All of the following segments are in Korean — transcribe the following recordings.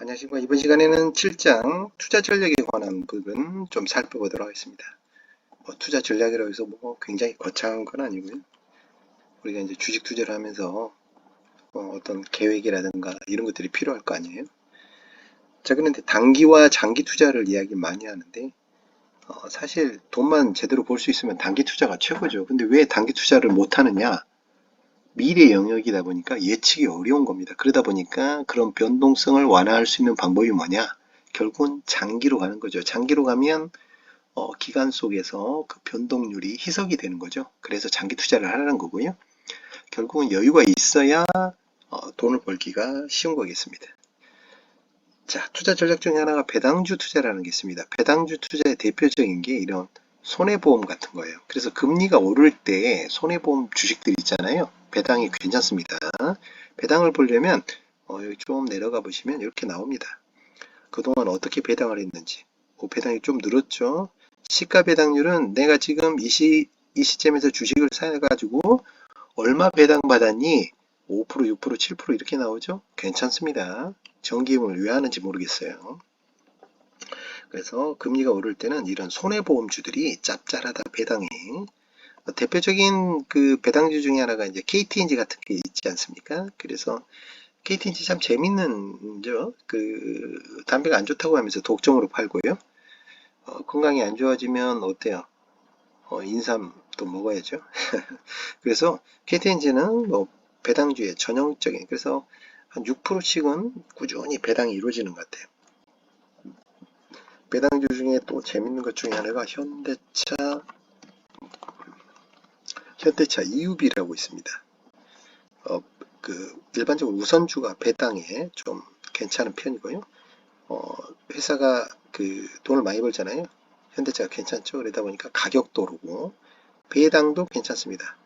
안녕하십니까. 이번 시간에는 7장 투자 전략에 관한 부분 좀 살펴보도록 하겠습니다. 투자 전략이라고 해서 굉장히 거창한 건 아니고요. 우리가 이제 주식 투자를 하면서 어떤 계획이라든가 이런 것들이 필요할 거 아니에요. 자, 그런데 단기와 장기 투자를 이야기 많이 하는데 사실 돈만 제대로 벌 수 있으면 단기 투자가 최고죠. 근데 왜 단기 투자를 못 하느냐? 미래 영역이다 보니까 예측이 어려운 겁니다. 그러다 보니까 그런 변동성을 완화할 수 있는 방법이 뭐냐? 결국은 장기로 가는 거죠. 장기로 가면 기간 속에서 그 변동률이 희석이 되는 거죠. 그래서 장기 투자를 하라는 거고요. 결국은 여유가 있어야 돈을 벌기가 쉬운 거겠습니다. 자, 투자 전략 중에 하나가 배당주 투자라는 게 있습니다. 배당주 투자의 대표적인 게 이런 손해보험 같은 거예요. 그래서 금리가 오를 때 손해보험 주식들 있잖아요. 배당이 괜찮습니다. 배당을 보려면 여기 좀 내려가 보시면 이렇게 나옵니다. 그동안 어떻게 배당을 했는지. 배당이 좀 늘었죠. 시가 배당률은 내가 지금 이 시점에서 주식을 사가지고 얼마 배당 받았니? 5%, 6%, 7% 이렇게 나오죠. 괜찮습니다. 정기임을 왜 하는지 모르겠어요. 그래서 금리가 오를 때는 이런 손해보험주들이 짭짤하다 배당이. 대표적인 그 배당주 중에 하나가 이제 KTNG 같은 게 있지 않습니까? 그래서 KTNG 참 재밌는 그 담배가 안 좋다고 하면서 독점으로 팔고요. 건강이 안 좋아지면 어때요? 인삼도 먹어야죠. 그래서 KTNG는 뭐 배당주의 전형적인, 그래서 한 6%씩은 꾸준히 배당이 이루어지는 것 같아요. 배당주 중에 또 재밌는 것 중에 하나가 현대차 EUB라고 있습니다. 일반적으로 우선주가 배당에 좀 괜찮은 편이고요. 회사가 그 돈을 많이 벌잖아요. 현대차가 괜찮죠. 그러다 보니까 가격도 오르고 배당도 괜찮습니다.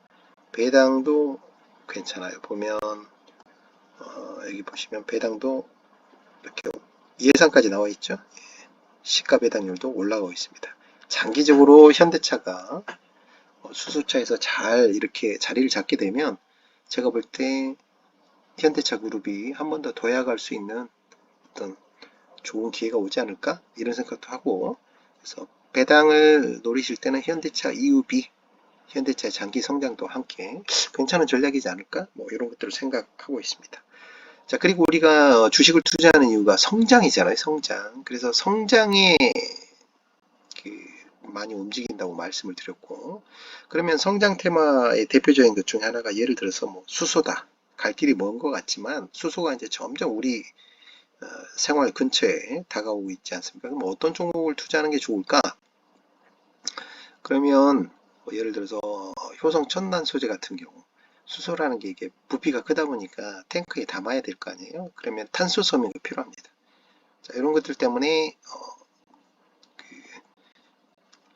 배당도 괜찮아요. 보면 여기 보시면 배당도 이렇게 예상까지 나와 있죠. 시가 배당률도 올라가고 있습니다. 장기적으로 현대차가 수소차에서 잘 이렇게 자리를 잡게 되면 제가 볼 때 현대차 그룹이 한 번 더 도약할 수 있는 어떤 좋은 기회가 오지 않을까 이런 생각도 하고, 그래서 배당을 노리실 때는 현대차 EUB, 현대차의 장기 성장도 함께 괜찮은 전략이지 않을까, 뭐 이런 것들을 생각하고 있습니다. 자, 그리고 우리가 주식을 투자하는 이유가 성장이잖아요. 성장. 그래서 성장에 많이 움직인다고 말씀을 드렸고, 그러면 성장 테마의 대표적인 것 중에 하나가 예를 들어서 뭐 수소다. 갈 길이 먼 것 같지만 수소가 이제 점점 우리 생활 근처에 다가오고 있지 않습니까? 그럼 어떤 종목을 투자하는 게 좋을까? 그러면 뭐 예를 들어서 효성 첨단 소재 같은 경우 수소라는 게 이게 부피가 크다 보니까 탱크에 담아야 될 거 아니에요? 그러면 탄소 섬유가 필요합니다. 자, 이런 것들 때문에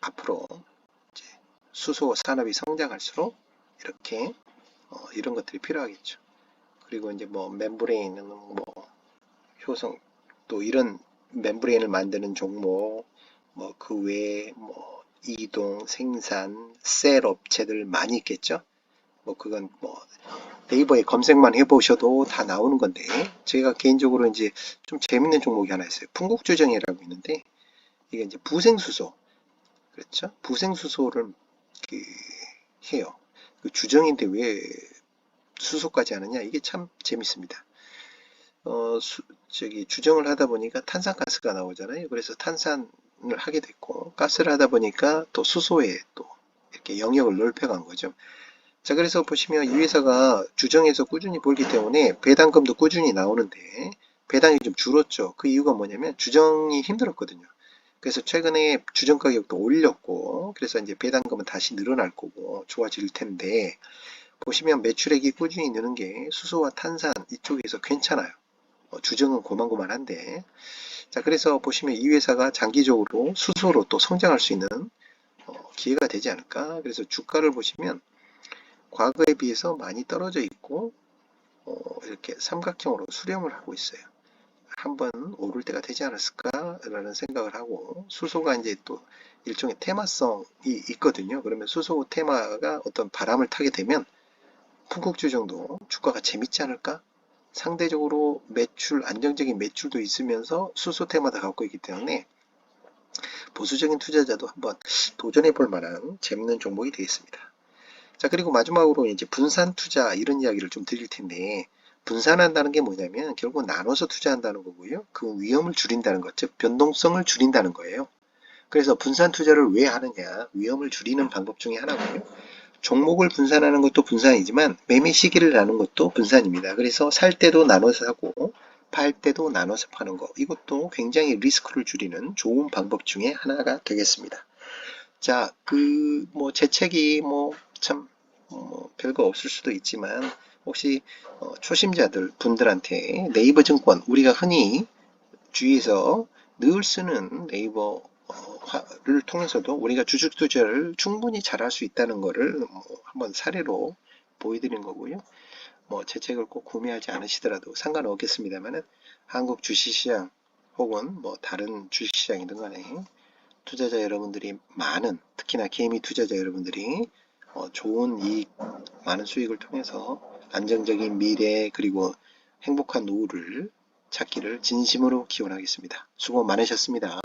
앞으로 이제 수소 산업이 성장할수록 이렇게 이런 것들이 필요하겠죠. 그리고 이제 뭐 멤브레인은 뭐 효성 또 이런 멤브레인을 만드는 종목, 뭐 그 외에 뭐 이동, 생산, 셀 업체들 많이 있겠죠. 뭐 그건 뭐 네이버에 검색만 해보셔도 다 나오는 건데, 제가 개인적으로 이제 좀 재밌는 종목이 하나 있어요. 풍국주정이라고 있는데 이게 이제 부생수소, 그렇죠? 부생수소를 그 해요. 그 주정인데 왜 수소까지 하느냐? 이게 참 재밌습니다. 주정을 하다 보니까 탄산가스가 나오잖아요. 그래서 탄산을 하게 됐고, 가스를 하다 보니까 또 수소에 또 이렇게 영역을 넓혀간 거죠. 자, 그래서 보시면 이 회사가 주정에서 꾸준히 벌기 때문에 배당금도 꾸준히 나오는데 배당이 좀 줄었죠. 그 이유가 뭐냐면 주정이 힘들었거든요. 그래서 최근에 주정 가격도 올렸고, 그래서 이제 배당금은 다시 늘어날 거고 좋아질 텐데, 보시면 매출액이 꾸준히 느는 게 수소와 탄산 이쪽에서 괜찮아요. 주정은 고만고만한데, 자, 그래서 보시면 이 회사가 장기적으로 수소로 또 성장할 수 있는 기회가 되지 않을까. 그래서 주가를 보시면 과거에 비해서 많이 떨어져 있고 이렇게 삼각형으로 수렴을 하고 있어요. 한번 오를 때가 되지 않았을까라는 생각을 하고, 수소가 이제 또 일종의 테마성이 있거든요. 그러면 수소 테마가 어떤 바람을 타게 되면 풍국주 정도 주가가 재밌지 않을까? 상대적으로 매출, 안정적인 매출도 있으면서 수소택마다 갖고 있기 때문에 보수적인 투자자도 한번 도전해 볼 만한 재밌는 종목이 되겠습니다. 자, 그리고 마지막으로 이제 분산 투자 이런 이야기를 좀 드릴 텐데, 분산한다는 게 뭐냐면 결국 나눠서 투자한다는 거고요. 그 위험을 줄인다는 것, 즉 변동성을 줄인다는 거예요. 그래서 분산 투자를 왜 하느냐, 위험을 줄이는 방법 중에 하나고요. 종목을 분산하는 것도 분산이지만 매매 시기를 나누는 것도 분산입니다. 그래서 살 때도 나눠서 사고 팔 때도 나눠서 파는 거, 이것도 굉장히 리스크를 줄이는 좋은 방법 중에 하나가 되겠습니다. 자, 뭐 제 책이 뭐 참 별거 없을 수도 있지만 혹시 초심자들 분들한테 네이버 증권, 우리가 흔히 주위에서 늘 쓰는 네이버를 통해서도 우리가 주식 투자를 충분히 잘할 수 있다는 것을 한번 사례로 보여드린 거고요. 뭐 제 책을 꼭 구매하지 않으시더라도 상관없겠습니다만은 한국 주식시장 혹은 뭐 다른 주식시장이든 간에 투자자 여러분들이 많은, 특히나 개미 투자자 여러분들이 좋은 이익, 많은 수익을 통해서 안정적인 미래 그리고 행복한 노후를 찾기를 진심으로 기원하겠습니다. 수고 많으셨습니다.